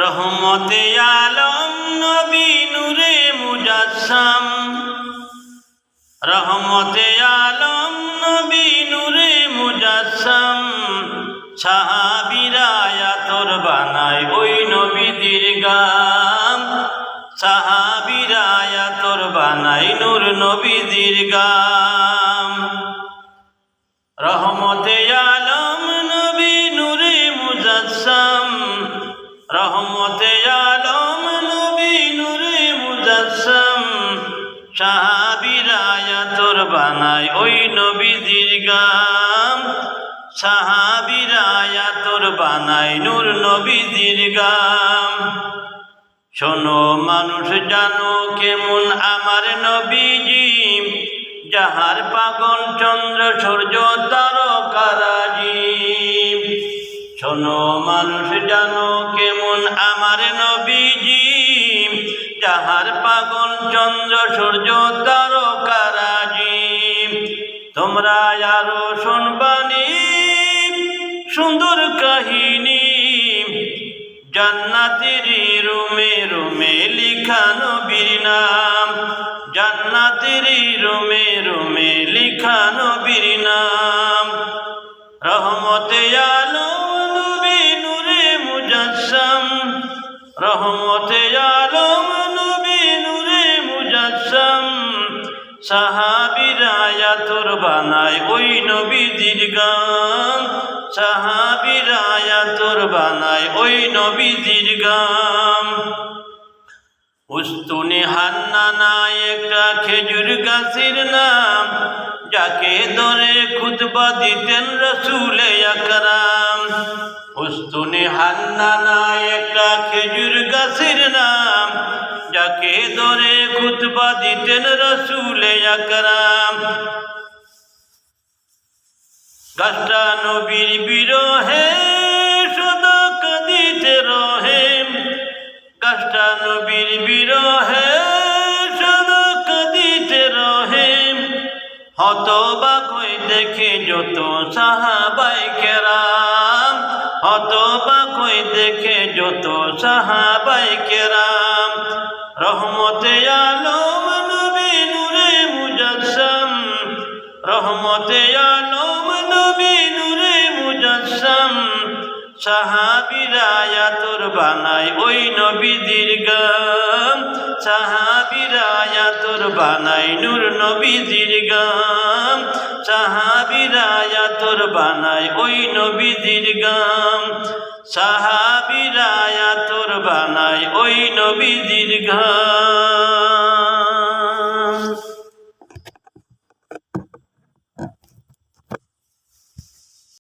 রহমতে আলম নবী নূরে মুজাসসাম, রহমতে আলম নবী নূরে মুজাসসাম। সাহাবীরা আতর বানায় ওই নবীজির গাম, সাহাবীরা আতর বানায় নূর নবীজির গাম। রহমতে আলম নবী নূরে মুজাসসাম, রহমতে আলম নবী নূরে মুজাসসাম। সাহাবীরা আতর বানায় ওই নবীজির গাম, সাহাবীরা আতর বানায় নূর নবীজির গাম। শোনো মানুষ জানো কেমন আমার নবীজি, যাহার পাগল চন্দ্র সূর্য তারকারাজি। শোনো মানুষ জানো কেমন আমার নবীজি, যাহার পাগল চন্দ্র সূর্য তারকারাজি। তোমরা আরো শুনবানি সুন্দর কাহিনী, জান্নাতের রুমে রুমে লিখা নবীর নাম, জান্নাতের রুমে রুমে লিখা নবীর নাম। রহমতে আলম নবী নূরে মুজাসসাম, রহমতে আলম নবী নূরে মুজাসসাম। সাহাবীরা আতর বানায় ওই নবীজির গাম, সাহাবীরা আতর বানায় ওই নবীজির গাম। উস্তুনে হান্নানা একটা খেজুর গাছের নাম, যাকে ধরে খুতবা দিতেন রাসূলে আকরাম। উস্তুনে হান্নানা একটা খেজুর গাছের নাম, যাকে ধরে খুতবা দিতেন রাসূলে আকরাম। গাছটা নবীর বিরহে সদা কাঁদিতে রহে, গাছটা নবীর বিরহে সদা কাঁদিতে রহে। হতবাক হয়ে দেখে যত সাহাবায়ে কেরাম, হতবাক হয়ে দেখে যত সাহাবায়ে কেরাম। রহমতে আলম নবী নূরে মুজাসসাম, রহমতে আলম নবী নূরে মুজাসসাম। সাহাবীরা আতর বানায় ওই নবীজির গাম, সাহাবীরা আতর বানায় নূর নবীজির গাম, সাহাবীরা আতর বানায় ওই নবীজির গাম, সাহাবীরা আতর বানায় ওই নবীজির গাম।